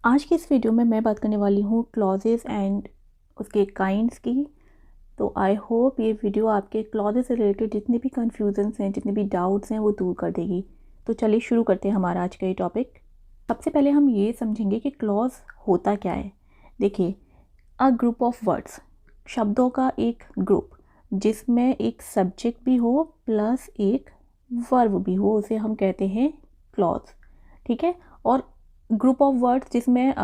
आज की इस वीडियो में मैं बात करने वाली हूँ क्लॉजेस एंड उसके काइंड्स की। तो आई होप ये वीडियो आपके क्लॉजेस से रिलेटेड जितने भी कन्फ्यूजन्स हैं, जितने भी डाउट्स हैं, वो दूर कर देगी। तो चलिए शुरू करते हैं हमारा आज का ये टॉपिक। सबसे पहले हम ये समझेंगे कि क्लॉज होता क्या है। देखिए, अ ग्रुप ऑफ वर्ड्स, शब्दों का एक ग्रुप जिसमें एक सब्जेक्ट भी हो प्लस एक वर्ब भी हो, उसे हम कहते हैं क्लॉज। ठीक है। और ग्रुप ऑफ वर्ड्स जिसमें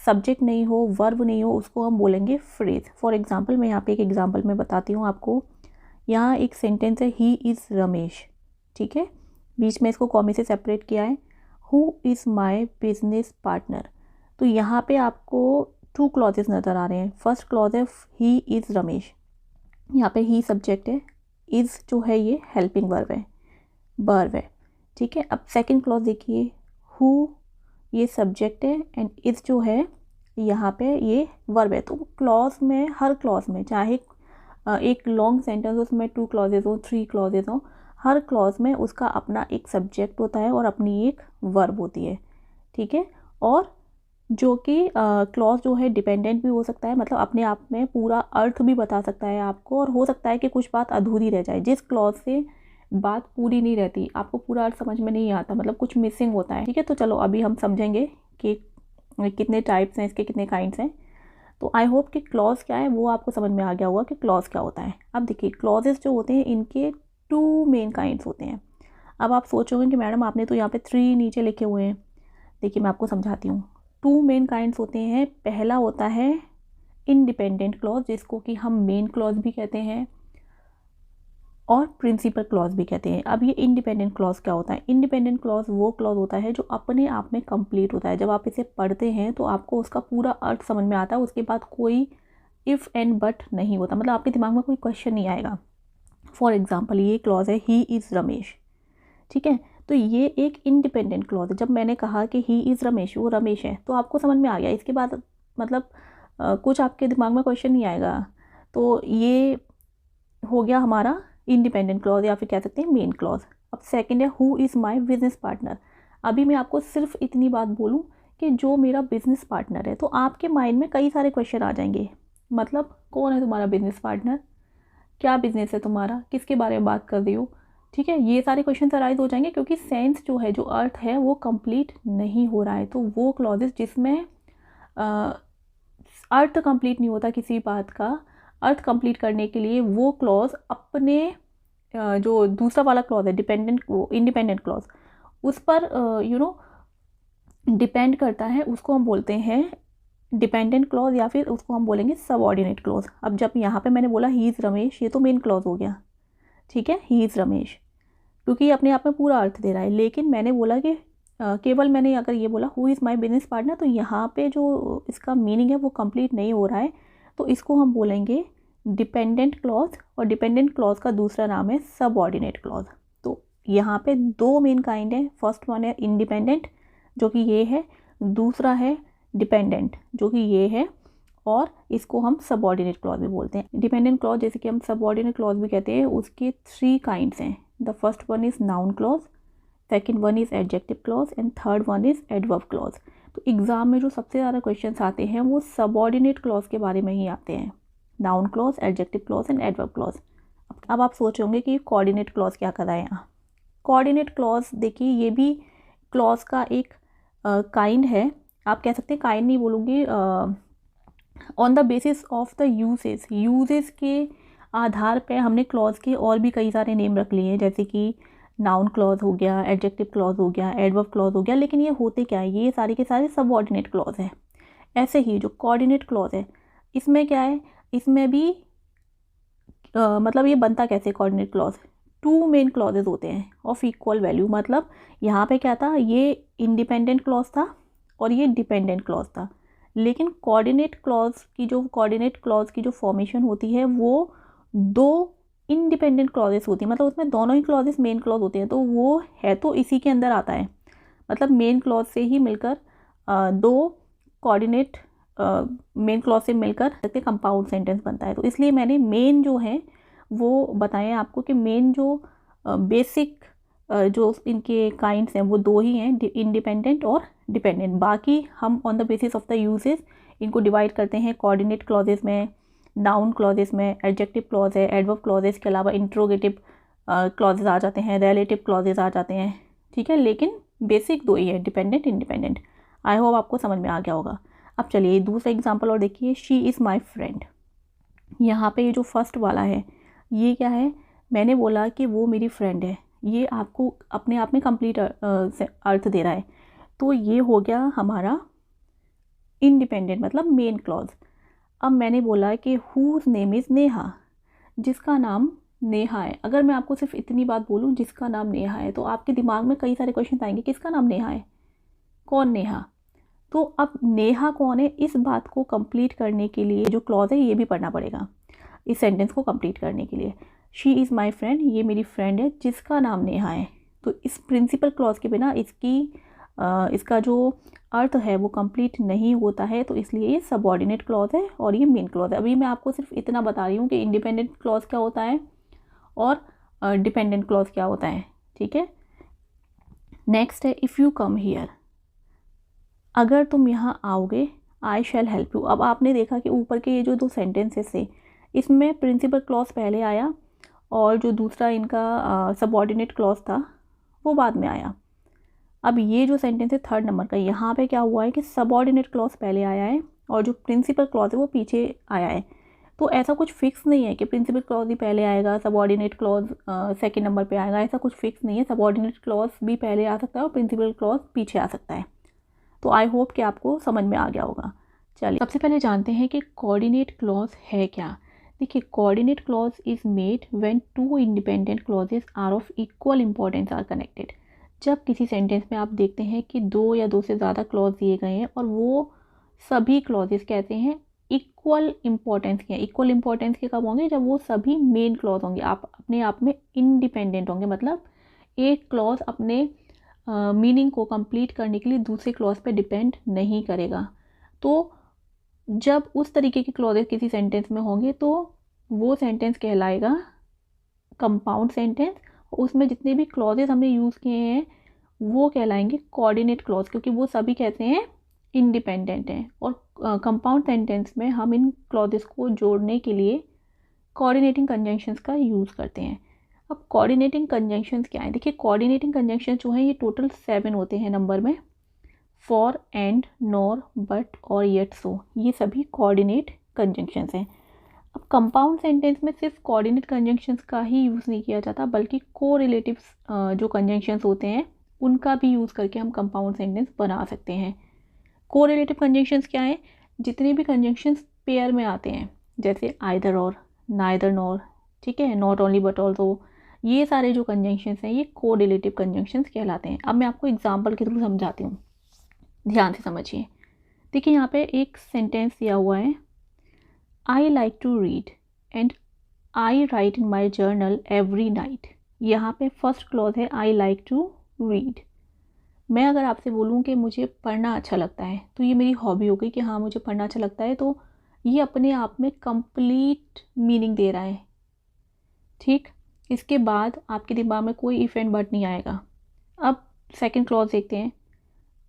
सब्जेक्ट नहीं हो, वर्ब नहीं हो, उसको हम बोलेंगे फ्रेज। फॉर एग्जांपल, मैं यहाँ पे एक एग्जांपल में बताती हूँ आपको। यहाँ एक सेंटेंस है, ही इज़ रमेश। ठीक है, बीच में इसको कॉमे से सेपरेट किया है। Who is my business partner. तो यहाँ पे आपको टू क्लॉजेस नज़र आ रहे हैं। फर्स्ट क्लॉज है ही इज़ रमेश, यहाँ पे ही सब्जेक्ट है, इज़ जो है ये हेल्पिंग वर्ब है। ठीक है। अब सेकंड क्लॉज देखिए, हु ये सब्जेक्ट है एंड इस जो है यहाँ पे ये वर्ब है। तो क्लॉज में, हर क्लॉज में, चाहे एक लॉन्ग सेंटेंस हो उसमें 2 क्लॉजेज हो, 3 क्लॉजेज हो, हर क्लॉज में उसका अपना एक सब्जेक्ट होता है और अपनी एक वर्ब होती है। ठीक है। और जो कि क्लॉज जो है डिपेंडेंट भी हो सकता है, मतलब अपने आप में पूरा अर्थ भी बता सकता है आपको, और हो सकता है कि कुछ बात अधूरी रह जाए। जिस क्लॉज से बात पूरी नहीं रहती, आपको पूरा अर्थ समझ में नहीं आता, मतलब कुछ मिसिंग होता है। ठीक है। तो चलो अभी हम समझेंगे कि कितने टाइप्स हैं इसके, कितने काइंड्स हैं। तो आई होप कि क्लॉज क्या है वो आपको समझ में आ गया होगा कि क्लॉज क्या होता है। अब देखिए, क्लॉजेस जो होते हैं इनके 2 मेन काइंड्स होते हैं। अब आप सोचोगे कि मैडम आपने तो यहाँ पे 3 नीचे लिखे हुए हैं। देखिए मैं आपको समझाती हूँ। 2 मेन काइंड्स होते हैं। पहला होता है इंडिपेंडेंट क्लॉज, जिसको कि हम मेन क्लॉज भी कहते हैं और प्रिंसिपल क्लॉज भी कहते हैं। अब ये इंडिपेंडेंट क्लॉज क्या होता है? इंडिपेंडेंट क्लॉज वो क्लॉज होता है जो अपने आप में कंप्लीट होता है। जब आप इसे पढ़ते हैं तो आपको उसका पूरा अर्थ समझ में आता है, उसके बाद कोई इफ़ एंड बट नहीं होता, मतलब आपके दिमाग में कोई क्वेश्चन नहीं आएगा। फॉर एग्जाम्पल, ये क्लॉज है ही इज़ रमेश। ठीक है। तो ये एक इंडिपेंडेंट क्लॉज है। जब मैंने कहा कि ही इज़ रमेश, वो रमेश है, तो आपको समझ में आ गया। इसके बाद मतलब कुछ आपके दिमाग में क्वेश्चन नहीं आएगा। तो ये हो गया हमारा इंडिपेंडेंट क्लॉज, या फिर कह सकते हैं मेन क्लॉज। अब सेकंड है who is my business partner. अभी मैं आपको सिर्फ इतनी बात बोलूँ कि जो मेरा बिजनेस पार्टनर है, तो आपके माइंड में कई सारे क्वेश्चन आ जाएंगे। मतलब कौन है तुम्हारा बिजनेस पार्टनर, क्या बिजनेस है तुम्हारा, किसके बारे में बात कर रही हो। ठीक है, ये सारे क्वेश्चन अराइज हो जाएंगे, क्योंकि सेंस जो है, जो अर्थ है, वो कंप्लीट नहीं हो रहा है। तो वो क्लॉजेस जिसमें अर्थ कंप्लीट नहीं होता किसी बात का, अर्थ कंप्लीट करने के लिए वो क्लॉज अपने जो दूसरा वाला क्लॉज है डिपेंडेंट, वो इंडिपेंडेंट क्लॉज, उस पर डिपेंड करता है, उसको हम बोलते हैं डिपेंडेंट क्लॉज, या फिर उसको हम बोलेंगे सबऑर्डिनेट क्लॉज। अब जब यहाँ पे मैंने बोला ही इज़ रमेश, ये तो मेन क्लॉज हो गया। ठीक है, ही इज़ रमेश, क्योंकि ये अपने आप में पूरा अर्थ दे रहा है। लेकिन मैंने बोला कि केवल मैंने अगर ये बोला who is my business partner, तो यहाँ पे जो इसका मीनिंग है वो कंप्लीट नहीं हो रहा है। तो इसको हम बोलेंगे डिपेंडेंट क्लॉज, और डिपेंडेंट क्लॉज का दूसरा नाम है सबऑर्डिनेट क्लॉज। तो यहाँ पे 2 मेन काइंड है। फर्स्ट वन है इंडिपेंडेंट, जो कि ये है। दूसरा है डिपेंडेंट, जो कि ये है। और इसको हम सबऑर्डिनेट क्लॉज भी बोलते हैं। डिपेंडेंट क्लॉज, जैसे कि हम सबऑर्डिनेट क्लॉज भी कहते हैं, उसके 3 काइंड्स हैं। The first one is noun clause, second one is adjective clause and third one is adverb clause. तो एग्जाम में जो सबसे ज़्यादा क्वेश्चन आते हैं वो सबऑर्डिनेट क्लॉज के बारे में ही आते हैं। Noun clause, adjective clause and adverb clause. अब आप सोचोगे कि कोऑर्डिनेट क्लॉज क्या कर रहा है यहाँ। कोऑर्डिनेट क्लॉज देखिए, ये भी क्लॉज का एक काइंड है। आप कह सकते हैं, काइंड नहीं बोलूँगी, on the basis of the uses के आधार पे हमने क्लॉज के और भी कई सारे नेम रख लिए हैं, जैसे कि नाउन क्लॉज हो गया, एडजेक्टिव क्लॉज हो गया, एडवर्ब क्लॉज हो गया। लेकिन ये होते क्या है, ये सारे के सारे सबऑर्डिनेट क्लॉज है। ऐसे ही जो कोऑर्डिनेट क्लॉज है, इसमें क्या है, इसमें भी मतलब ये बनता कैसे कोऑर्डिनेट क्लॉज, 2 मेन क्लॉजेज होते हैं ऑफ इक्वल वैल्यू। मतलब यहाँ पे क्या था, ये इंडिपेंडेंट क्लॉज था और ये डिपेंडेंट क्लॉज था। लेकिन कोऑर्डिनेट क्लॉज की जो फॉर्मेशन होती है वो 2 इंडिपेंडेंट क्लॉजेस होती है, मतलब उसमें दोनों ही क्लॉजेस मेन क्लॉज होते हैं। तो वो है तो इसी के अंदर आता है, मतलब मेन क्लॉज से ही मिलकर 2 कोऑर्डिनेट मेन क्लॉज से मिलकर कंपाउंड सेंटेंस बनता है। तो इसलिए मैंने मेन जो है वो बताएं आपको कि मेन जो बेसिक जो इनके काइंड्स हैं वो 2 ही हैं, इंडिपेंडेंट और डिपेंडेंट। बाकी हम on the basis of the uses इनको डिवाइड करते हैं कोऑर्डिनेट क्लॉजेस में, नाउन क्लॉजेस में, एडजेक्टिव क्लॉज है, एडवर्ब क्लॉजेस के अलावा इंट्रोगेटिव क्लॉजेस आ जाते हैं, रिलेटिव क्लॉजेस आ जाते हैं, ठीक है। लेकिन बेसिक दो ही है, डिपेंडेंट, इंडिपेंडेंट। आई होप आपको समझ में आ गया होगा। अब चलिए दूसरा एग्जांपल और देखिए, शी इज़ माई फ्रेंड। यहाँ पे ये जो फर्स्ट वाला है ये क्या है, मैंने बोला कि वो मेरी फ्रेंड है, ये आपको अपने आप में कंप्लीट अर्थ दे रहा है। तो ये हो गया हमारा इंडिपेंडेंट मतलब मेन क्लॉज। अब मैंने बोला कि हुज नेम इज़ नेहा, जिसका नाम नेहा है। अगर मैं आपको सिर्फ इतनी बात बोलूँ जिसका नाम नेहा है, तो आपके दिमाग में कई सारे क्वेश्चन आएंगे, किसका नाम नेहा है, कौन नेहा। तो अब नेहा कौन है, इस बात को कंप्लीट करने के लिए जो क्लॉज है ये भी पढ़ना पड़ेगा इस सेंटेंस को कंप्लीट करने के लिए। शी इज़ माई फ्रेंड, ये मेरी फ्रेंड है जिसका नाम नेहा है। तो इस प्रिंसिपल क्लॉज के बिना इसका जो अर्थ है वो कंप्लीट नहीं होता है, तो इसलिए ये सबऑर्डिनेट क्लॉज है और ये मेन क्लॉज है। अभी मैं आपको सिर्फ इतना बता रही हूँ कि इंडिपेंडेंट क्लॉज क्या होता है और डिपेंडेंट क्लॉज क्या होता है, ठीक है। नेक्स्ट है इफ़ यू कम हियर, अगर तुम यहाँ आओगे, आई शैल हेल्प यू। अब आपने देखा कि ऊपर के ये जो दो सेंटेंसेस थे इसमें प्रिंसिपल क्लॉज पहले आया और जो दूसरा इनका सबऑर्डिनेट क्लॉज था वो बाद में आया। अब ये जो सेंटेंस है थर्ड नंबर का, यहाँ पे क्या हुआ है कि सबऑर्डिनेट क्लॉज पहले आया है और जो प्रिंसिपल क्लॉज है वो पीछे आया है। तो ऐसा कुछ फिक्स नहीं है कि प्रिंसिपल क्लॉज ही पहले आएगा, सबऑर्डिनेट क्लॉज सेकंड नंबर पे आएगा, ऐसा कुछ फिक्स नहीं है। सबऑर्डिनेट क्लॉज भी पहले आ सकता है और प्रिंसिपल क्लॉज पीछे आ सकता है। तो आई होप कि आपको समझ में आ गया होगा। चलिए सबसे पहले जानते हैं कि कोऑर्डिनेट क्लॉज है क्या। देखिए coordinate clause is made when two independent clauses are of equal importance are connected. जब किसी सेंटेंस में आप देखते हैं कि दो या दो से ज़्यादा क्लॉज दिए गए हैं और वो सभी क्लॉजेस कहते हैं इक्वल इंपॉर्टेंस के हैं। इक्वल इंपॉर्टेंस के कब होंगे, जब वो सभी मेन क्लॉज होंगे, आप अपने आप में इंडिपेंडेंट होंगे, मतलब एक क्लॉज अपने मीनिंग को कंप्लीट करने के लिए दूसरे क्लॉज पे डिपेंड नहीं करेगा। तो जब उस तरीके के क्लॉजेस किसी सेंटेंस में होंगे तो वो सेंटेंस कहलाएगा कंपाउंड सेंटेंस। उसमें जितने भी क्लॉजेस हमने यूज़ किए हैं वो कहलाएंगे कोऑर्डिनेट क्लॉज, क्योंकि वो सभी कहते हैं इंडिपेंडेंट हैं। और कंपाउंड सेंटेंस में हम इन क्लॉजेस को जोड़ने के लिए कोऑर्डिनेटिंग कंजंक्शंस का यूज़ करते हैं। अब कोऑर्डिनेटिंग कंजंक्शंस क्या है, देखिए कोऑर्डिनेटिंग कंजंक्शंस जो हैं ये टोटल 7 होते हैं नंबर में। फॉर, एंड, नॉर, बट और येट, सो, ये सभी कोऑर्डिनेट कंजंक्शंस हैं। अब कंपाउंड सेंटेंस में सिर्फ कोऑर्डिनेट कंजंक्शंस का ही यूज़ नहीं किया जाता, बल्कि कोरिलेटिव्स जो कंजंक्शंस होते हैं उनका भी यूज़ करके हम कंपाउंड सेंटेंस बना सकते हैं। कोरिलेटिव कंजंक्शंस क्या है, जितने भी कंजंक्शंस पेयर में आते हैं, जैसे आइदर और, नाइदर नॉर, ठीक है, नॉट ओनली बट ऑल्सो, ये सारे जो कंजंक्शंस हैं ये कोरिलेटिव कंजंक्शंस कहलाते हैं। अब मैं आपको एग्जांपल के थ्रू समझाती हूँ, ध्यान से समझिए। देखिए यहाँ पे एक सेंटेंस दिया हुआ है, I like to read and I write in my journal every night. यहाँ पे फर्स्ट क्लॉज है आई लाइक टू रीड। मैं अगर आपसे बोलूँ कि मुझे पढ़ना अच्छा लगता है, तो ये मेरी हॉबी हो गई कि हाँ मुझे पढ़ना अच्छा लगता है, तो ये अपने आप में कंप्लीट मीनिंग दे रहा है, ठीक। इसके बाद आपके दिमाग में कोई इफ एंड बट नहीं आएगा। अब सेकंड क्लॉज देखते हैं,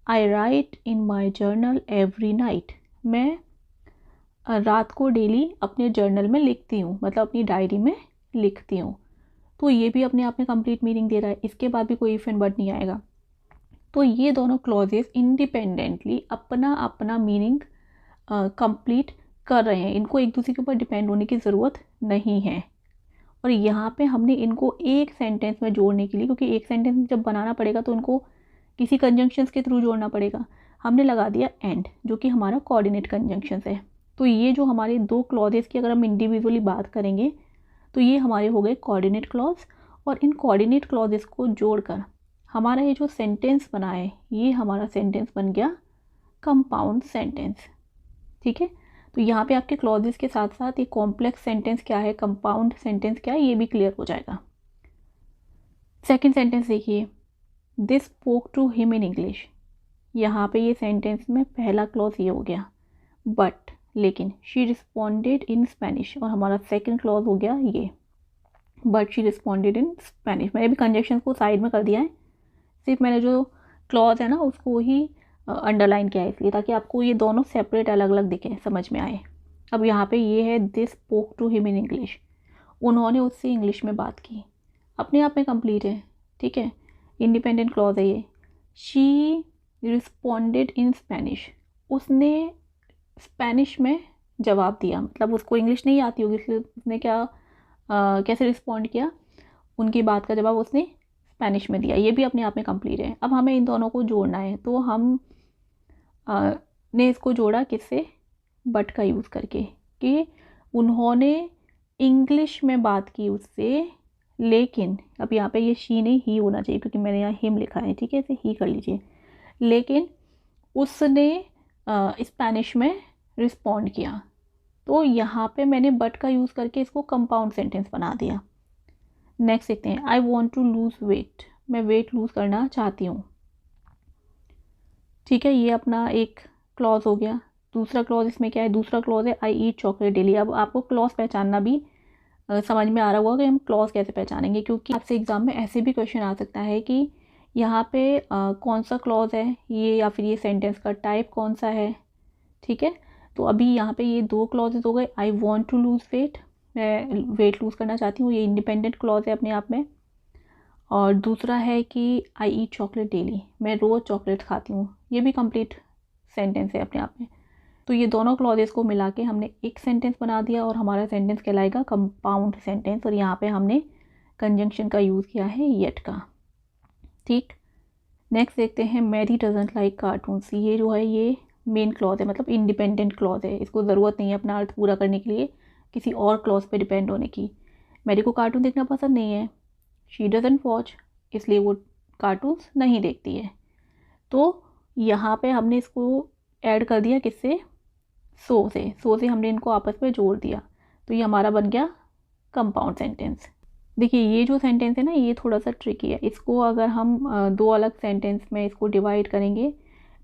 आई write in my journal every night. मैं रात को डेली अपने जर्नल में लिखती हूँ, मतलब अपनी डायरी में लिखती हूँ। तो ये भी अपने आप में कंप्लीट मीनिंग दे रहा है, इसके बाद भी कोई इफ एंड बट नहीं आएगा। तो ये दोनों क्लॉजेस इंडिपेंडेंटली अपना अपना मीनिंग कंप्लीट कर रहे हैं, इनको एक दूसरे के ऊपर डिपेंड होने की ज़रूरत नहीं है। और यहाँ पे हमने इनको एक सेंटेंस में जोड़ने के लिए, क्योंकि एक सेंटेंस जब बनाना पड़ेगा तो उनको किसी कंजंक्शंस के थ्रू जोड़ना पड़ेगा, हमने लगा दिया एंड, जो कि हमारा कोऑर्डिनेट कंजंक्शंस है। तो ये जो हमारे दो क्लॉजेस की अगर हम इंडिविजुअली बात करेंगे तो ये हमारे हो गए कोऑर्डिनेट क्लॉज, और इन कोऑर्डिनेट क्लॉजेस को जोड़कर हमारा ये जो सेंटेंस बना है ये हमारा सेंटेंस बन गया कंपाउंड सेंटेंस, ठीक है। तो यहाँ पे आपके क्लॉजेस के साथ साथ ये कॉम्प्लेक्स सेंटेंस क्या है, कंपाउंड सेंटेंस क्या है, ये भी क्लियर हो जाएगा। सेकंड सेंटेंस देखिए, this spoke to him in English. यहाँ पे ये सेंटेंस में पहला क्लॉज ये हो गया, बट, लेकिन, शी रिस्पॉन्डेड इन स्पेनिश, और हमारा सेकंड क्लॉज हो गया ये, but she responded in Spanish. मैंने भी कंजंक्शन को साइड में कर दिया है, सिर्फ मैंने जो क्लॉज है ना उसको ही अंडरलाइन किया है इसलिए, ताकि आपको ये दोनों सेपरेट अलग अलग दिखें, समझ में आए। अब यहाँ पे ये है this spoke to him in English, उन्होंने उससे इंग्लिश में बात की, अपने आप में कंप्लीट है, ठीक है, इंडिपेंडेंट क्लॉज है ये। शी रिस्पॉन्डेड इन स्पेनिश, उसने स्पेनिश में जवाब दिया, मतलब उसको इंग्लिश नहीं आती होगी इसलिए उसने कैसे रिस्पॉन्ड किया, उनकी बात का जवाब उसने स्पेनिश में दिया, ये भी अपने आप में कंप्लीट है। अब हमें इन दोनों को जोड़ना है, तो हम ने इसको जोड़ा किससे, बट का यूज़ करके, कि उन्होंने इंग्लिश में बात की उससे, लेकिन अब यहाँ पे ये शी नहीं ही होना चाहिए क्योंकि मैंने यहाँ हिम लिखा है, ठीक है, इसे ही कर लीजिए, लेकिन उसने स्पेनिश में रिस्पॉन्ड किया। तो यहाँ पे मैंने बट का यूज़ करके इसको कंपाउंड सेंटेंस बना दिया। नेक्स्ट देखते हैं, I want to lose weight, मैं वेट लूज़ करना चाहती हूँ, ठीक है, ये अपना एक क्लॉज हो गया। दूसरा क्लॉज इसमें क्या है, दूसरा क्लॉज है आई ईट चॉकलेट डेली। अब आपको क्लॉज पहचानना भी समझ में आ रहा होगा कि हम क्लॉज कैसे पहचानेंगे, क्योंकि आपसे एग्जाम में ऐसे भी क्वेश्चन आ सकता है कि यहाँ पे कौन सा क्लॉज है ये, या फिर ये सेंटेंस का टाइप कौन सा है, ठीक है। तो अभी यहाँ पे ये दो क्लॉजेज हो गए, I want to lose weight, मैं वेट लूज़ करना चाहती हूँ, ये इंडिपेंडेंट क्लॉज है अपने आप में। और दूसरा है कि आई ईट चॉकलेट डेली, मैं रोज़ चॉकलेट खाती हूँ, ये भी कंप्लीट सेंटेंस है अपने आप में। तो ये दोनों क्लॉजेस को मिला के हमने एक सेंटेंस बना दिया और हमारा सेंटेंस कहलाएगा कंपाउंड सेंटेंस, और यहाँ पे हमने कंजंक्शन का यूज़ किया है येट का, ठीक। नेक्स्ट देखते हैं, मैरी डजंट लाइक कार्टून्स, ये जो है ये मेन क्लॉज है, मतलब इंडिपेंडेंट क्लॉज है, इसको ज़रूरत नहीं है अपना अर्थ पूरा करने के लिए किसी और क्लॉज पे डिपेंड होने की। मैरी को कार्टून देखना पसंद नहीं है, शी डजंट वॉच, इसलिए वो कार्टून्स नहीं देखती है। तो यहाँ पे हमने इसको ऐड कर दिया किससे, सो से हमने इनको आपस में जोड़ दिया, तो ये हमारा बन गया कंपाउंड सेंटेंस। देखिए ये जो सेंटेंस है ना, ये थोड़ा सा ट्रिकी है, इसको अगर हम दो अलग सेंटेंस में इसको डिवाइड करेंगे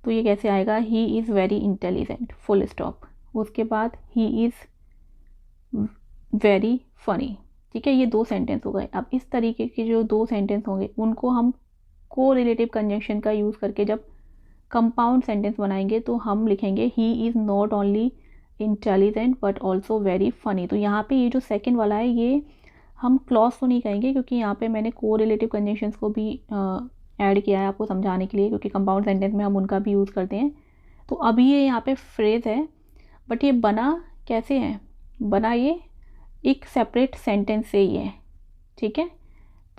तो ये कैसे आएगा, he is very intelligent full stop, उसके बाद ही इज़ वेरी फनी, ठीक है, ये दो सेंटेंस हो गए। अब इस तरीके के जो दो सेंटेंस होंगे उनको हम को रिलेटिव कंजंक्शन का यूज़ करके जब कंपाउंड सेंटेंस बनाएंगे तो हम लिखेंगे he is not only intelligent but also very funny. तो यहाँ पे ये जो सेकंड वाला है ये हम क्लॉज तो नहीं कहेंगे, क्योंकि यहाँ पे मैंने को रिलेटिव कंजंक्शंस को भी ऐड किया है आपको समझाने के लिए, क्योंकि कंपाउंड सेंटेंस में हम उनका भी यूज़ करते हैं। तो अभी ये यहाँ पे फ्रेज़ है, बट ये बना कैसे है, बना ये एक सेपरेट सेंटेंस से ही है, ठीक है।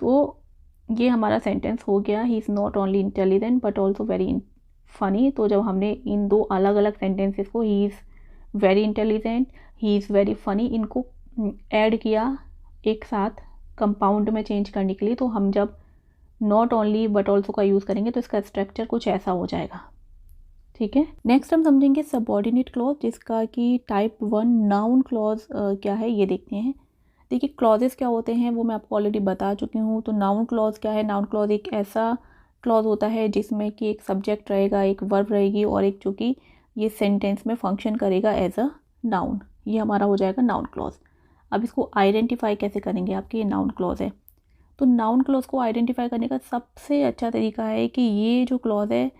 तो ये हमारा सेंटेंस हो गया, he is not only intelligent but also very funny. तो जब हमने इन दो अलग अलग सेंटेंसेस को, he is very intelligent, he is very funny, इनको ऐड किया एक साथ कंपाउंड में चेंज करने के लिए, तो हम जब नॉट ओनली बट ऑल्सो का यूज़ करेंगे तो इसका स्ट्रक्चर कुछ ऐसा हो जाएगा, ठीक है। नेक्स्ट हम समझेंगे सबऑर्डिनेट क्लॉज, जिसका कि टाइप 1 नाउन क्लॉज क्या है ये देखते हैं। देखिए क्लॉजेस क्या होते हैं वो मैं आपको ऑलरेडी बता चुकी हूँ। तो नाउन क्लॉज क्या है, नाउन क्लॉज एक ऐसा क्लॉज होता है जिसमें कि एक सब्जेक्ट रहेगा, एक वर्ब रहेगी और एक जो कि ये सेंटेंस में फंक्शन करेगा एज अ नाउन, ये हमारा हो जाएगा नाउन क्लॉज। अब इसको आइडेंटिफाई कैसे करेंगे, आपकी ये नाउन क्लॉज है। तो नाउन क्लॉज को आइडेंटिफाई करने का सबसे अच्छा तरीका है कि ये जो क्लॉज है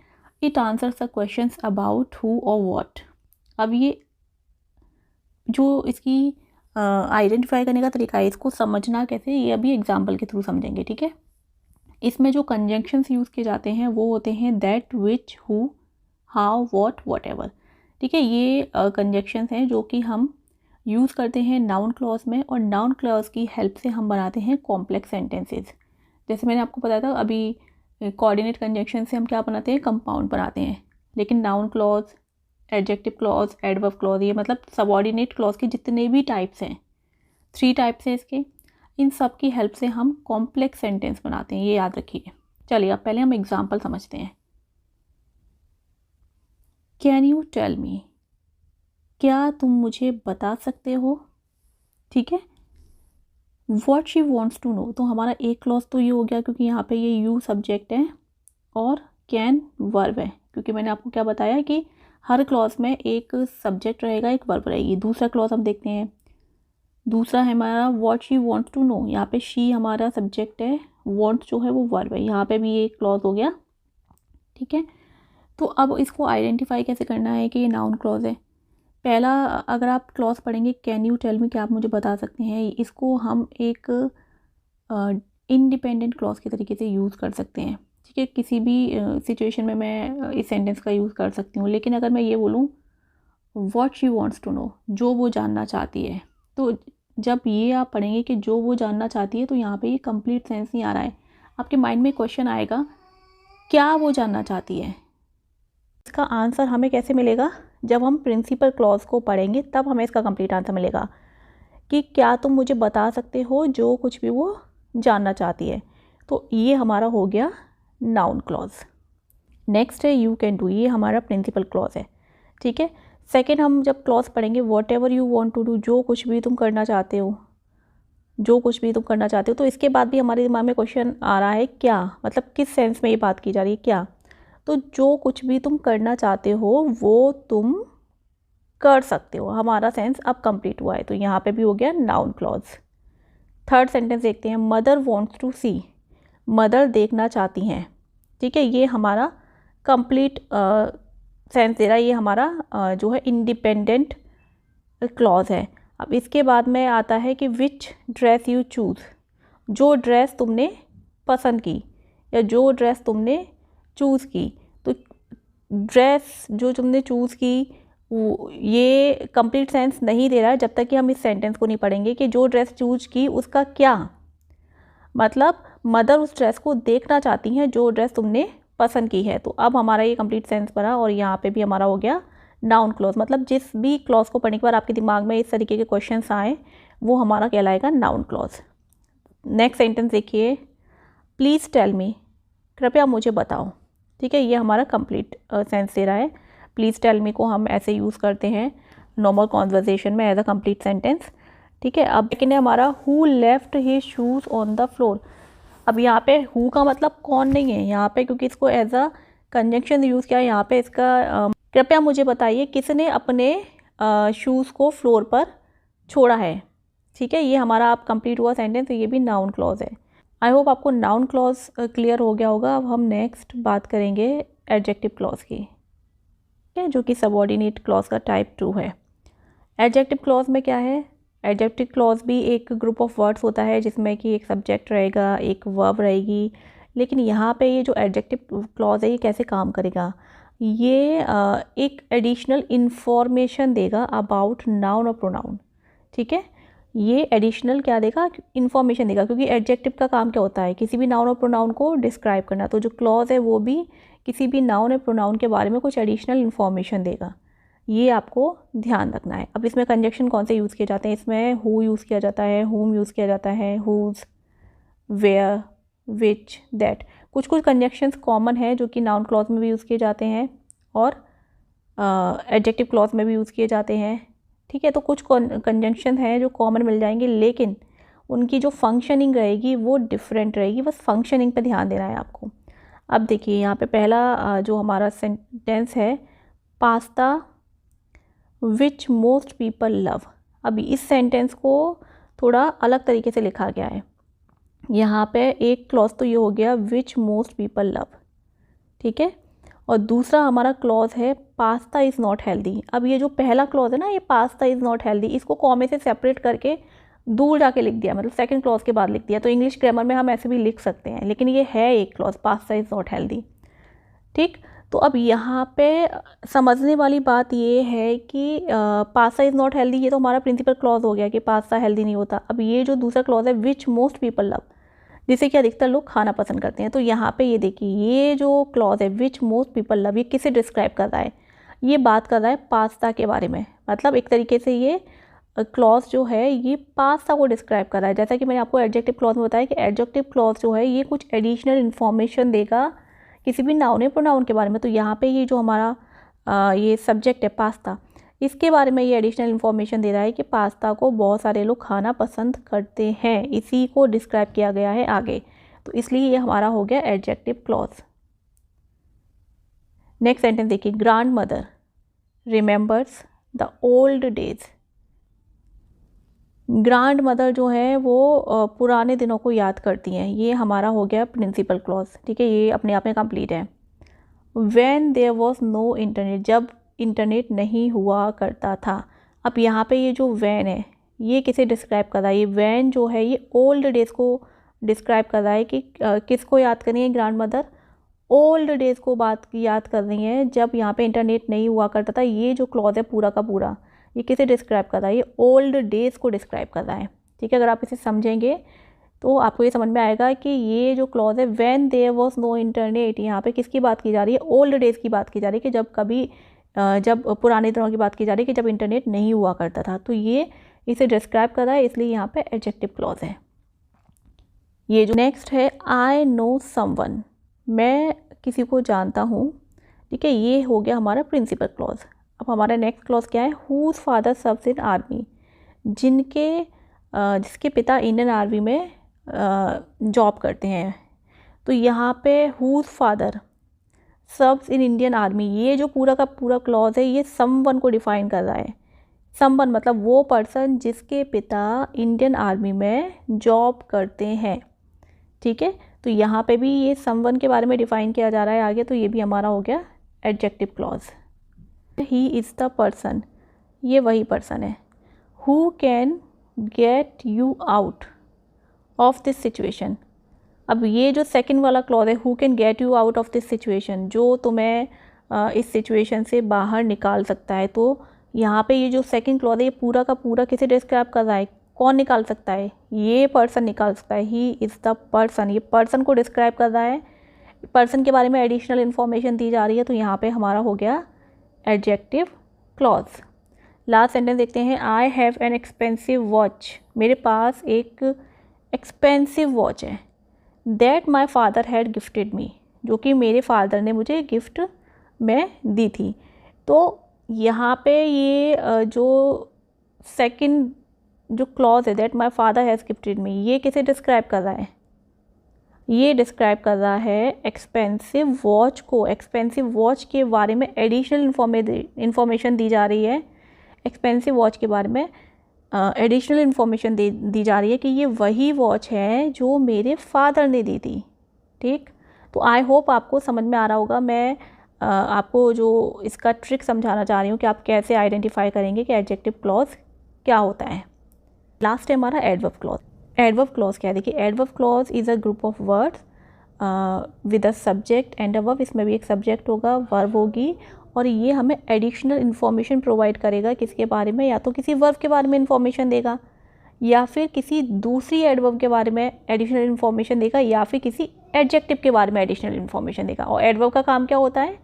it answers the questions about who और व्हाट। अब ये जो इसकी आइडेंटिफाई करने का तरीका है, इसको समझना कैसे ये अभी एग्जाम्पल के थ्रू समझेंगे, ठीक है। इसमें जो कंजंक्शंस यूज़ किए जाते हैं वो होते हैं that, which, who, how, what, whatever, ठीक है। ये कंजंक्शंस हैं जो कि हम यूज़ करते हैं नाउन क्लॉज में, और नाउन क्लॉज की हेल्प से हम बनाते हैं कॉम्प्लेक्स सेंटेंसेस। जैसे मैंने आपको बताया था अभी, कोऑर्डिनेट कंजंक्शन से हम क्या बनाते हैं, कंपाउंड बनाते हैं, लेकिन noun clause, adjective clause, adverb clause, ये मतलब सबऑर्डिनेट क्लॉज के जितने भी टाइप्स हैं, 3 टाइप्स हैं इसके, इन सब की हेल्प से हम कॉम्प्लेक्स सेंटेंस बनाते हैं, ये याद रखिए। चलिए अब पहले हम एग्जाम्पल समझते हैं। कैन यू टेल मी, क्या तुम मुझे बता सकते हो, ठीक है। What she wants to know, तो हमारा एक क्लॉज तो ये हो गया क्योंकि यहाँ पे ये यू सब्जेक्ट है और कैन वर्ब है, क्योंकि मैंने आपको क्या बताया कि हर क्लॉज में एक सब्जेक्ट रहेगा, एक वर्ब रहेगी। दूसरा क्लॉज हम देखते हैं, दूसरा है हमारा what she wants to know, यहाँ पे शी हमारा सब्जेक्ट है, वांट जो है वो वर्ब है, यहाँ पे भी एक क्लॉज हो गया, ठीक है। तो अब इसको आइडेंटिफाई कैसे करना है कि ये नाउन क्लॉज है। पहला, अगर आप क्लॉज पढ़ेंगे कैन यू टेल मी, क्या आप मुझे बता सकते हैं, इसको हम एक इंडिपेंडेंट क्लॉज के तरीके से यूज़ कर सकते हैं। ठीक है, किसी भी सिचुएशन में मैं इस सेंटेंस का यूज़ कर सकती हूँ। लेकिन अगर मैं ये बोलूँ what she wants to know, जो वो जानना चाहती है, तो जब ये आप पढ़ेंगे कि जो वो जानना चाहती है, तो यहाँ पे ये कंप्लीट सेंस नहीं आ रहा है। आपके माइंड में क्वेश्चन आएगा क्या वो जानना चाहती है। इसका आंसर हमें कैसे मिलेगा, जब हम प्रिंसिपल क्लॉज को पढ़ेंगे तब हमें इसका कंप्लीट आंसर मिलेगा कि क्या तुम मुझे बता सकते हो जो कुछ भी वो जानना चाहती है। तो ये हमारा हो गया नाउन क्लॉज। नेक्स्ट है यू कैन डू, ये हमारा प्रिंसिपल क्लॉज है। ठीक है, सेकेंड हम जब क्लॉज पढ़ेंगे whatever you want to do, जो कुछ भी तुम करना चाहते हो, जो कुछ भी तुम करना चाहते हो। तो इसके बाद भी हमारे दिमाग में क्वेश्चन आ रहा है क्या, मतलब किस सेंस में ये बात की जा रही है क्या। तो जो कुछ भी तुम करना चाहते हो वो तुम कर सकते हो, हमारा सेंस अब कंप्लीट हुआ है। तो यहाँ पे भी हो गया नाउन क्लॉज। थर्ड सेंटेंस देखते हैं, mother wants to see, mother देखना चाहती हैं। ठीक है, ये हमारा कंप्लीट सेंस दे रहा है, ये हमारा जो है इंडिपेंडेंट क्लॉज है। अब इसके बाद में आता है कि विच ड्रेस यू चूज़, जो ड्रेस तुमने पसंद की या जो ड्रेस तुमने चूज़ की। तो ड्रेस जो तुमने चूज़ की ये कंप्लीट सेंस नहीं दे रहा है जब तक कि हम इस सेंटेंस को नहीं पढ़ेंगे कि जो ड्रेस चूज़ की उसका क्या मतलब। मदर उस ड्रेस को देखना चाहती हैं जो ड्रेस तुमने पसंद की है। तो अब हमारा ये कंप्लीट सेंस बना और यहाँ पे भी हमारा हो गया नाउन क्लॉज। मतलब जिस भी क्लॉज को पढ़ने के बाद आपके दिमाग में इस तरीके के क्वेश्चंस आए वो हमारा कहलाएगा नाउन क्लॉज। नेक्स्ट सेंटेंस देखिए, प्लीज़ टेल मी, कृपया मुझे बताओ। ठीक है, ये हमारा कंप्लीट सेंस दे रहा है। प्लीज़ टेल मी को हम ऐसे यूज़ करते हैं नॉर्मल कॉन्वर्जेशन में एज अ कंप्लीट सेंटेंस। ठीक है, अब लेकिन हमारा who left his shoes on the floor. अब यहाँ पे हु का मतलब कौन नहीं है यहाँ पे, क्योंकि इसको एज अ कंजंक्शन यूज़ किया। यहाँ पे इसका कृपया मुझे बताइए किसने अपने शूज़ को फ्लोर पर छोड़ा है। ठीक है, ये हमारा अब कंप्लीट हुआ सेंटेंस, तो ये भी नाउन क्लॉज है। आई होप आपको नाउन क्लॉज क्लियर हो गया होगा। अब हम नेक्स्ट बात करेंगे एडजेक्टिव क्लॉज की, ठीक है, जो कि सबऑर्डिनेट क्लॉज का टाइप 2 है। एडजेक्टिव क्लॉज में क्या है, एडजेक्टिव क्लॉज भी एक ग्रुप ऑफ वर्ड्स होता है जिसमें कि एक सब्जेक्ट रहेगा, एक वर्ब रहेगी। लेकिन यहाँ पे ये जो एडजेक्टिव क्लॉज है ये कैसे काम करेगा, ये एक एडिशनल इन्फॉर्मेशन देगा अबाउट नाउन और प्रोनाउन। ठीक है, ये एडिशनल क्या देगा, इन्फॉर्मेशन देगा, क्योंकि एडजेक्टिव का काम क्या होता है, किसी भी नाउन और प्रोनाउन को डिस्क्राइब करना। तो जो क्लॉज है वो भी किसी भी नाउन और प्रोनाउन के बारे में कुछ एडिशनल इन्फॉर्मेशन देगा, ये आपको ध्यान रखना है। अब इसमें कंजक्शन कौन से यूज़ किए जाते हैं, इसमें हु यूज़ किया जाता है, हुम यूज़ किया जाता है, हुज, वेयर, विच, दैट। कुछ कुछ कंजक्शंस कॉमन है जो कि नाउन क्लॉज में भी यूज़ किए जाते हैं और एडजेक्टिव क्लॉज में भी यूज़ किए जाते हैं। ठीक है, तो कुछ कंजंक्शन हैं जो कॉमन मिल जाएंगे, लेकिन उनकी जो फंक्शनिंग रहेगी वो डिफरेंट रहेगी। बस फंक्शनिंग पे ध्यान देना है आपको। अब देखिए यहाँ पे पहला जो हमारा सेंटेंस है, pasta which most people love. अभी इस सेंटेंस को थोड़ा अलग तरीके से लिखा गया है। यहाँ पे एक क्लॉज तो ये हो गया विच मोस्ट पीपल लव, ठीक है, और दूसरा हमारा क्लॉज है पास्ता इज़ नॉट हेल्दी। अब ये जो पहला क्लॉज है ना, ये पास्ता इज़ नॉट हेल्दी, इसको कॉमे से सेपरेट करके दूर जाके लिख दिया, मतलब सेकंड क्लॉज के बाद लिख दिया। तो इंग्लिश ग्रामर में हम ऐसे भी लिख सकते हैं, लेकिन ये है एक clause, pasta is not healthy. ठीक, तो अब यहाँ पे समझने वाली बात ये है कि पास्ता इज़ नॉट हेल्दी, ये तो हमारा प्रिंसिपल क्लॉज हो गया कि पास्ता हेल्दी नहीं होता। अब ये जो दूसरा क्लॉज है विच मोस्ट पीपल लव, जिसे कि अधिकतर लोग खाना पसंद करते हैं। तो यहाँ पे ये देखिए, ये जो क्लॉज है विच मोस्ट पीपल लव, ये किसे डिस्क्राइब कर रहा है, ये बात कर रहा है पास्ता के बारे में। मतलब एक तरीके से ये क्लॉज जो है ये पास्ता को डिस्क्राइब कर रहा है। जैसा कि मैंने आपको एडजेक्टिव क्लॉज में बताया कि एडजेक्टिव क्लॉज जो है ये कुछ एडिशनल इन्फॉर्मेशन देगा किसी भी नाउन या प्रोनाउन के बारे में। तो यहाँ पे ये जो हमारा ये सब्जेक्ट है पास्ता, इसके बारे में ये एडिशनल इन्फॉर्मेशन दे रहा है कि पास्ता को बहुत सारे लोग खाना पसंद करते हैं, इसी को डिस्क्राइब किया गया है आगे। तो इसलिए ये हमारा हो गया एडजेक्टिव क्लॉज। नेक्स्ट सेंटेंस देखिए, grand mother remembers the old days. Grand mother जो है वो पुराने दिनों को याद करती हैं, ये हमारा हो गया प्रिंसिपल क्लॉज। ठीक है, ये अपने आप में कंप्लीट है। When there was no internet, जब इंटरनेट नहीं हुआ करता था। अब यहाँ पे ये जो व्हेन है ये किसे डिस्क्राइब कर रहा है? ये व्हेन जो है ये ओल्ड डेज़ को डिस्क्राइब कर रहा है कि किसको याद करनी है ग्रैंड मदर? ओल्ड डेज़ को बात की याद कर रही है जब यहाँ पे इंटरनेट नहीं हुआ करता था। ये जो क्लॉज है पूरा का पूरा ये किसे डिस्क्राइब कर रहा है? ये ओल्ड डेज़ को डिस्क्राइब कर रहा है। ठीक है, अगर आप इसे समझेंगे तो आपको ये समझ में आएगा कि ये जो क्लॉज है when there was no internet, यहाँ पे किसकी बात की जा रही है? ओल्ड डेज़ की बात की जा रही है कि जब कभी जब पुराने दिनों की बात की जा रही है कि जब इंटरनेट नहीं हुआ करता था। तो ये इसे डिस्क्राइब कर रहा है, इसलिए यहाँ पे एडजेक्टिव क्लॉज है। ये जो नेक्स्ट है आई नो समवन, मैं किसी को जानता हूँ। ठीक है, ये हो गया हमारा प्रिंसिपल क्लॉज। अब हमारा नेक्स्ट क्लॉज क्या है? Whose father serves in army, जिसके पिता इंडियन आर्मी में जॉब करते हैं। तो यहाँ पे whose father serves in Indian army, ये जो पूरा का पूरा क्लॉज है ये समवन को डिफाइन कर रहा है। समवन मतलब वो पर्सन जिसके पिता इंडियन आर्मी में जॉब करते हैं। ठीक है, तो यहाँ पे भी ये समवन के बारे में डिफाइन किया जा रहा है आगे, तो ये भी हमारा हो गया adjective clause. He is the person, ये वही पर्सन है। Who can get you out of this situation. अब ये जो सेकंड वाला क्लॉज है who can get you out of this situation, जो तुम्हें इस सिचुएशन से बाहर निकाल सकता है। तो यहाँ पे ये जो सेकंड क्लॉज है ये पूरा का पूरा किसे डिस्क्राइब कर रहा है? कौन निकाल सकता है? ये पर्सन निकाल सकता है। ही इज़ द पर्सन, ये पर्सन को डिस्क्राइब कर रहा है। पर्सन के बारे में एडिशनल इन्फॉर्मेशन दी जा रही है, तो यहाँ पे हमारा हो गया एडजेक्टिव क्लॉज। लास्ट सेंटेंस देखते हैं। I have an expensive watch, मेरे पास एक एक्सपेंसिव वॉच है। That my father had gifted me, जो कि मेरे फादर ने मुझे गिफ्ट में दी थी। तो यहाँ पे ये जो सेकंड जो क्लॉज है that my father has gifted me, ये किसे डिस्क्राइब कर रहा है? ये डिस्क्राइब कर रहा है एक्सपेंसिव वॉच को। एक्सपेंसिव वॉच के बारे में एडिशनल इन्फॉर्मेशन दी जा रही है। एक्सपेंसिव वॉच के बारे में एडिशनल इन्फॉर्मेशन दी जा रही है कि ये वही वॉच है जो मेरे फादर ने दी थी। ठीक, तो आई होप आपको समझ में आ रहा होगा। मैं आपको जो इसका ट्रिक समझाना चाह रही हूँ कि आप कैसे आइडेंटिफाई करेंगे कि एडजेक्टिव क्लॉज क्या होता है। लास्ट है हमारा एडवर्ब क्लॉज। एडवर्ब क्लॉज क्या है? देखिए, adverb clause is a group of words with a subject and a verb. इसमें भी एक सब्जेक्ट होगा, वर्ब होगी, और ये हमें एडिशनल इन्फॉर्मेशन प्रोवाइड करेगा। किसके बारे में? या तो किसी वर्ब के बारे में इन्फॉर्मेशन देगा, या फिर किसी दूसरी एडवर्ब के बारे में एडिशनल इन्फॉर्मेशन देगा, या फिर किसी एडजेक्टिव के बारे में एडिशनल इन्फॉर्मेशन देगा। और एडवर्ब का काम क्या होता है?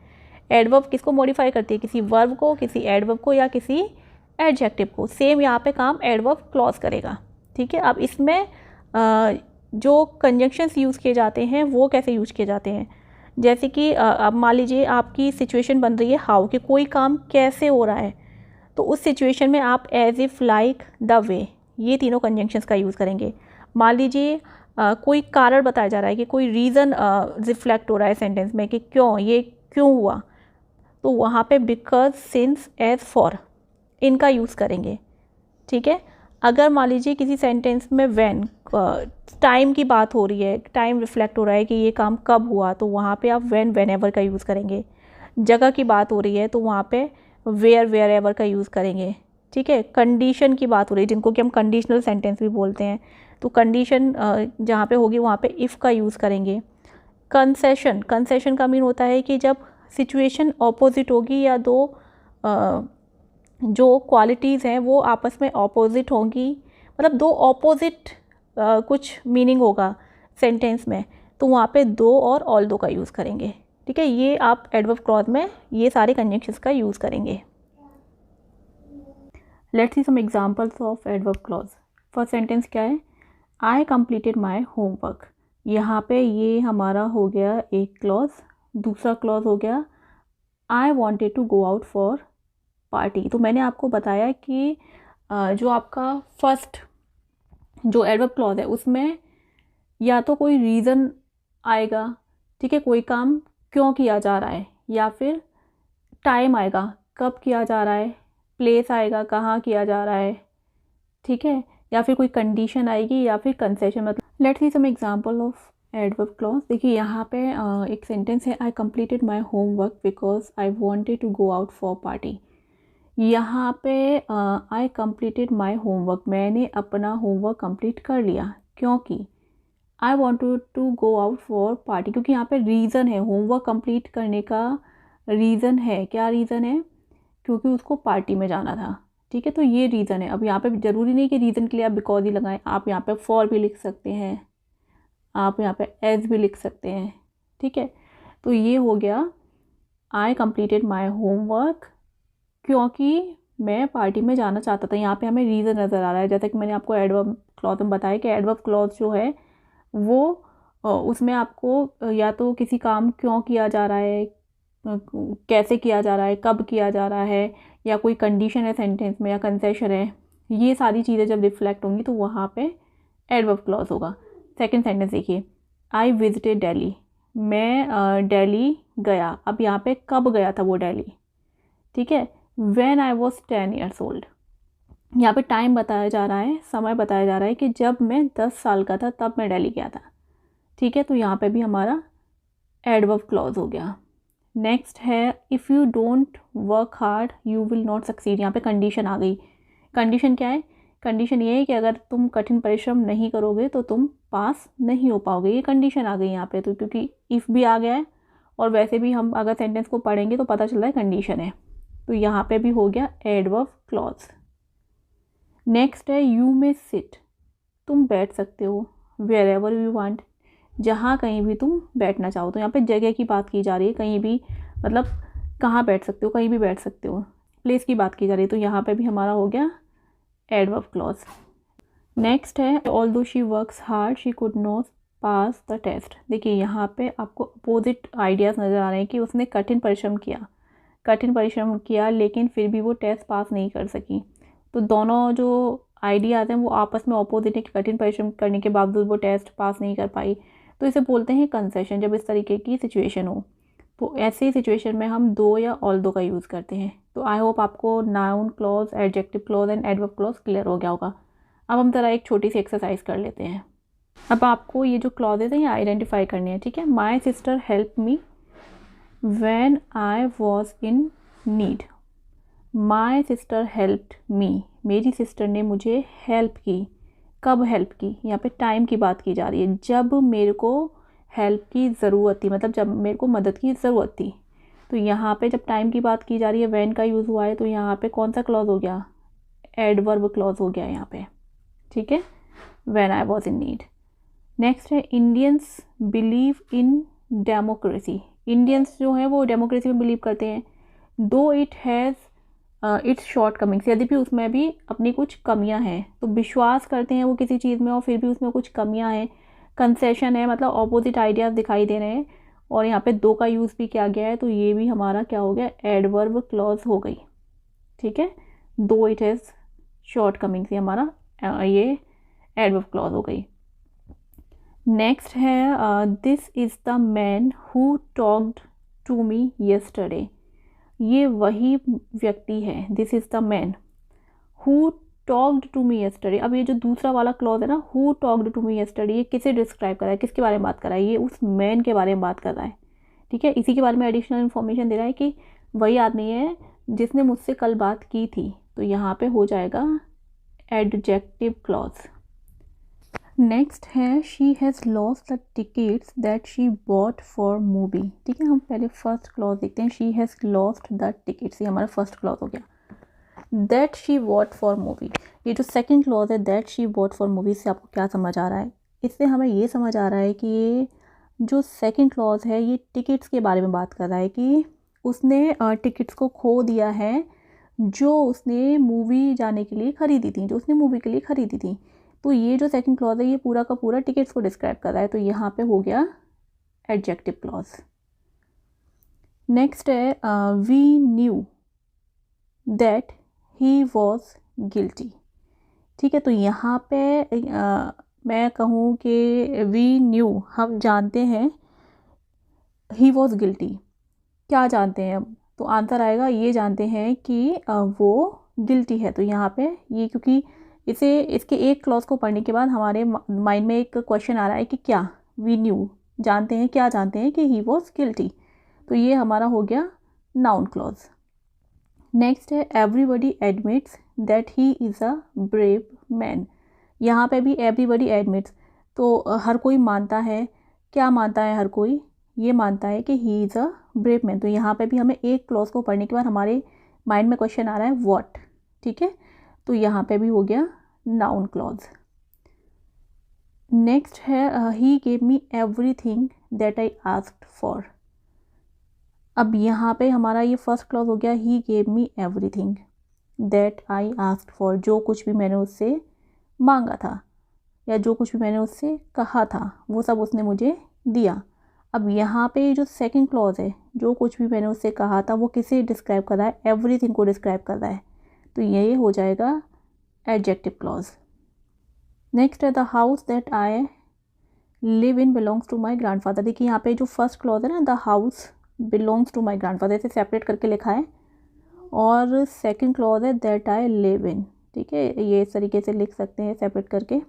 एडवर्ब किसको मॉडिफाई करती है? किसी वर्ब को, किसी एडवर्ब को, या किसी एडजेक्टिव को। सेम यहाँ पे काम एडवर्ब क्लॉज करेगा। ठीक है, अब इसमें जो कंजंक्शंस यूज़ किए जाते हैं वो कैसे यूज किए जाते हैं? जैसे कि अब मान लीजिए आपकी सिचुएशन बन रही है हाउ, कि कोई काम कैसे हो रहा है, तो उस सिचुएशन में आप as if, like, the way, ये तीनों कंजंक्शंस का यूज़ करेंगे। मान लीजिए कोई कारण बताया जा रहा है कि कोई रीज़न रिफ्लेक्ट हो रहा है सेंटेंस में कि क्यों, ये क्यों हुआ, तो वहाँ पे बिकॉज, सिंस, एज, फॉर, इनका यूज़ करेंगे। ठीक है, अगर मान लीजिए किसी सेंटेंस में व्हेन, टाइम की बात हो रही है, टाइम रिफ्लेक्ट हो रहा है कि ये काम कब हुआ, तो वहाँ पे आप व्हेन, व्हेनेवर का यूज़ करेंगे। जगह की बात हो रही है तो वहाँ पे वेयर, वेयरएवर का यूज़ करेंगे। ठीक है, कंडीशन की बात हो रही है जिनको कि हम कंडीशनल सेंटेंस भी बोलते हैं, तो कंडीशन जहाँ पे होगी वहाँ पे इफ़ का यूज़ करेंगे। कंसेशन, कंसेशन का मीन होता है कि जब सिचुएशन ऑपोजिट होगी या दो जो क्वालिटीज़ हैं वो आपस में ऑपोजिट होंगी, मतलब दो ऑपोजिट कुछ मीनिंग होगा सेंटेंस में, तो वहाँ पे दो और ऑल दो का यूज़ करेंगे। ठीक है, ये आप एडवर्ब क्लॉज में ये सारे कंजंक्शंस का यूज़ करेंगे। Let's see some examples of adverb clause. First sentence क्या है? I completed my homework. यहाँ पे ये हमारा हो गया एक क्लॉज। दूसरा क्लॉज हो गया I wanted to go out for party. तो मैंने आपको बताया कि जो आपका फर्स्ट जो एडवर्ब क्लॉज है उसमें या तो कोई रीज़न आएगा, ठीक है, कोई काम क्यों किया जा रहा है, या फिर टाइम आएगा कब किया जा रहा है, प्लेस आएगा कहाँ किया जा रहा है, ठीक है, या फिर कोई कंडीशन आएगी, या फिर कंसेशन। मतलब let's see some example of adverb clause. देखिए यहाँ पे एक सेंटेंस है, I completed my homework because I wanted to go out for party. यहाँ पे आई कंप्लीटेड माई होमवर्क, मैंने अपना होमवर्क कंप्लीट कर लिया क्योंकि I wanted to go out for party, क्योंकि यहाँ पे रीज़न है, होमवर्क कंप्लीट करने का रीज़न है। क्या रीज़न है? क्योंकि उसको पार्टी में जाना था। ठीक है, तो ये रीज़न है। अब यहाँ पे ज़रूरी नहीं कि रीज़न के लिए आप बिकॉज ही लगाएं, आप यहाँ पे फॉर भी लिख सकते हैं, आप यहाँ पे एज भी लिख सकते हैं। ठीक है, तो ये हो गया आई कंप्लीटेड माई होमवर्क क्योंकि मैं पार्टी में जाना चाहता था। यहाँ पे हमें रीज़न नज़र आ रहा है, जैसा कि मैंने आपको एडवर्ब क्लॉज में बताया कि एडवर्ब क्लॉज जो है वो उसमें आपको या तो किसी काम क्यों किया जा रहा है, कैसे किया जा रहा है, कब किया जा रहा है, या कोई कंडीशन है सेंटेंस में या कंसेशन है, ये सारी चीज़ें जब रिफ्लेक्ट होंगी तो वहाँ पे एडवर्ब क्लॉज होगा। सेकंड सेंटेंस देखिए, आई विजिटेड दिल्ली, मैं दिल्ली गया। अब यहाँ पे कब गया था वो दिल्ली? ठीक है, when I was 10 years old, यहाँ पे टाइम बताया जा रहा है, समय बताया जा रहा है कि जब मैं 10 साल का था तब मैं दिल्ली गया था। ठीक है, तो यहाँ पे भी हमारा एडवर्ब क्लॉज हो गया। नेक्स्ट है, if you don't work hard you will not succeed. यहाँ पे कंडीशन आ गई। कंडीशन क्या है? कंडीशन ये है कि अगर तुम कठिन परिश्रम नहीं करोगे तो तुम पास नहीं हो पाओगे। ये कंडीशन आ गई यहाँ पे, तो क्योंकि इफ़ भी आ गया है और वैसे भी हम अगर सेंटेंस को पढ़ेंगे तो पता चल रहा है कंडीशन है, तो यहाँ पे भी हो गया एडवर्ब क्लॉज। नेक्स्ट है, यू मे सिट, तुम बैठ सकते हो, वेयर एवर यू वांट, जहाँ कहीं भी तुम बैठना चाहो। तो यहाँ पे जगह की बात की जा रही है, कहीं भी, मतलब कहाँ बैठ सकते हो, कहीं भी बैठ सकते हो, प्लेस की बात की जा रही है, तो यहाँ पे भी हमारा हो गया एडवर्ब क्लॉज। नेक्स्ट है, although she works hard she could not pass the test. देखिए यहाँ पे आपको अपोजिट आइडियाज़ नज़र आ रहे हैं कि उसने कठिन परिश्रम किया लेकिन फिर भी वो टेस्ट पास नहीं कर सकी। तो दोनों जो आइडियाज़ हैं वो आपस में अपोजिट है कि कठिन परिश्रम करने के बावजूद वो टेस्ट पास नहीं कर पाई, तो इसे बोलते हैं कंसेशन, जब इस तरीके की सिचुएशन हो। तो ऐसी सिचुएशन में हम दो या ऑल्दो का यूज़ करते हैं। तो आई होप आपको noun clause, adjective clause and adverb clause clear हो गया होगा। अब हम ज़रा एक छोटी सी एक्सरसाइज कर लेते हैं। अब आपको ये जो क्लॉजेज हैं ये आइडेंटिफाई करने हैं। ठीक है, my sister help me when I was in need. My sister helped me, मेरी सिस्टर ने मुझे हेल्प की। कब हेल्प की? यहाँ पे टाइम की बात की जा रही है, जब मेरे को हेल्प की ज़रूरत थी, मतलब जब मेरे को मदद की ज़रूरत थी। तो यहाँ पे जब टाइम की बात की जा रही है, व्हेन का यूज़ हुआ है, तो यहाँ पे कौन सा क्लॉज हो गया? एडवर्ब क्लॉज हो गया यहाँ पे। ठीक है, when I was in need. Next है, Indians believe in democracy. Indians जो है वो डेमोक्रेसी में बिलीव करते हैं, though it has its shortcomings, यदि भी उसमें भी अपनी कुछ कमियां हैं। तो विश्वास करते हैं वो किसी चीज़ में और फिर भी उसमें कुछ कमियां हैं, कंसेशन है, मतलब ऑपोजिट आइडियाज़ दिखाई दे रहे हैं, और यहाँ पे दो का यूज़ भी किया गया है, तो ये भी हमारा क्या हो गया? एडवर्ब क्लॉज हो गई। ठीक है, दो इट हैज़ शॉर्ट कमिंग्स, ये हमारा ये एडवर्ब क्लॉज हो गई। नेक्स्ट है, this is the man who talked to me yesterday. ये वही व्यक्ति है, this is the man who talked to me yesterday. अब ये जो दूसरा वाला क्लॉज है ना, who talked to me yesterday, ये किसे डिस्क्राइब कर रहा है, किसके बारे में बात कर रहा है? ये उस मैन के बारे में बात कर रहा है। ठीक है, इसी के बारे में एडिशनल इन्फॉर्मेशन दे रहा है कि वही आदमी है जिसने मुझसे कल बात की थी, तो यहाँ पे हो जाएगा एडजेक्टिव क्लॉज। नेक्स्ट है, she has lost the tickets that she bought for movie. ठीक है, हम पहले फर्स्ट क्लॉज देखते हैं, she has lost the tickets, ये हमारा फर्स्ट क्लॉज हो गया। That she bought for movie, ये जो सेकंड क्लॉज है that she bought for movie, से आपको क्या समझ आ रहा है? इससे हमें ये समझ आ रहा है कि ये जो सेकंड क्लॉज है ये टिकट्स के बारे में बात कर रहा है कि उसने टिकट्स को खो दिया है जो उसने मूवी जाने के लिए ख़रीदी थी, जो उसने मूवी के लिए ख़रीदी थी। तो ये जो सेकंड क्लॉज है ये पूरा का पूरा टिकट्स को डिस्क्राइब कर रहा है, तो यहाँ पे हो गया एडजेक्टिव क्लॉज। नेक्स्ट है, we knew that he was guilty. ठीक है, तो यहाँ पे मैं कहूँ कि वी न्यू, हम जानते हैं, ही वॉज गिल्टी, क्या जानते हैं हम? तो आंसर आएगा ये जानते हैं कि वो गिल्टी है। तो यहाँ पे ये, क्योंकि इसके एक क्लॉज को पढ़ने के बाद हमारे माइंड में एक क्वेश्चन आ रहा है कि क्या, वी न्यू, जानते हैं, क्या जानते हैं कि ही वॉज गिल्टी। तो ये हमारा हो गया नाउन क्लॉज। नेक्स्ट है everybody admits that he is a brave man. यहाँ पे भी एवरीबडी एडमिट्स, तो हर कोई मानता है, क्या मानता है हर कोई, ये मानता है कि he is a brave man. तो यहाँ पे भी हमें एक क्लॉज को पढ़ने के बाद हमारे माइंड में क्वेश्चन आ रहा है व्हाट, ठीक है, तो यहाँ पे भी हो गया नाउन क्लॉज। नेक्स्ट है he gave me everything that I asked for. अब यहाँ पे हमारा ये फर्स्ट क्लॉज हो गया he gave me everything that I asked for, जो कुछ भी मैंने उससे मांगा था या जो कुछ भी मैंने उससे कहा था वो सब उसने मुझे दिया। अब यहाँ पे जो सेकंड क्लॉज है, जो कुछ भी मैंने उससे कहा था वो किसे डिस्क्राइब कर रहा है, एवरीथिंग को डिस्क्राइब कर रहा है, तो ये हो जाएगा एडजेक्टिव क्लॉज। नेक्स्ट है the house that I live in belongs to my grandfather. देखिए यहाँ पे जो फर्स्ट क्लॉज है ना, the house belongs to my grandfather, इसे सेपरेट करके लिखा है, और सेकंड क्लॉज है दैट आई लिव इन, ठीक है, ये इस तरीके से लिख सकते हैं सेपरेट करके।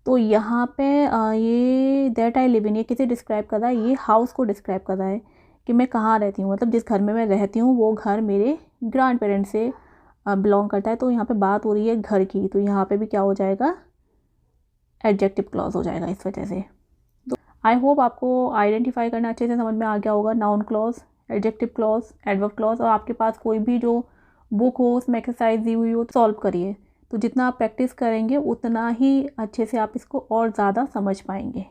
तो यहाँ पे ये दैट आई लिव इन ये किसे डिस्क्राइब कर रहा है, ये हाउस को डिस्क्राइब कर रहा है कि मैं कहाँ रहती हूँ, मतलब जिस घर में मैं रहती हूँ वो घर मेरे ग्रैंड पेरेंट्स से बिलोंग करता है। तो यहाँ पे बात हो रही है घर की, तो यहाँ पे भी क्या हो जाएगा, एडजेक्टिव क्लॉज हो जाएगा इस वजह से। तो आई होप आपको आइडेंटिफाई करना अच्छे से समझ में आ गया होगा, noun clause, adjective clause, adverb clause. और आपके पास कोई भी जो बुक हो उसमें एक्सरसाइज दी हुई हो तो सॉल्व करिए, तो जितना आप प्रैक्टिस करेंगे उतना ही अच्छे से आप इसको और ज़्यादा समझ पाएंगे।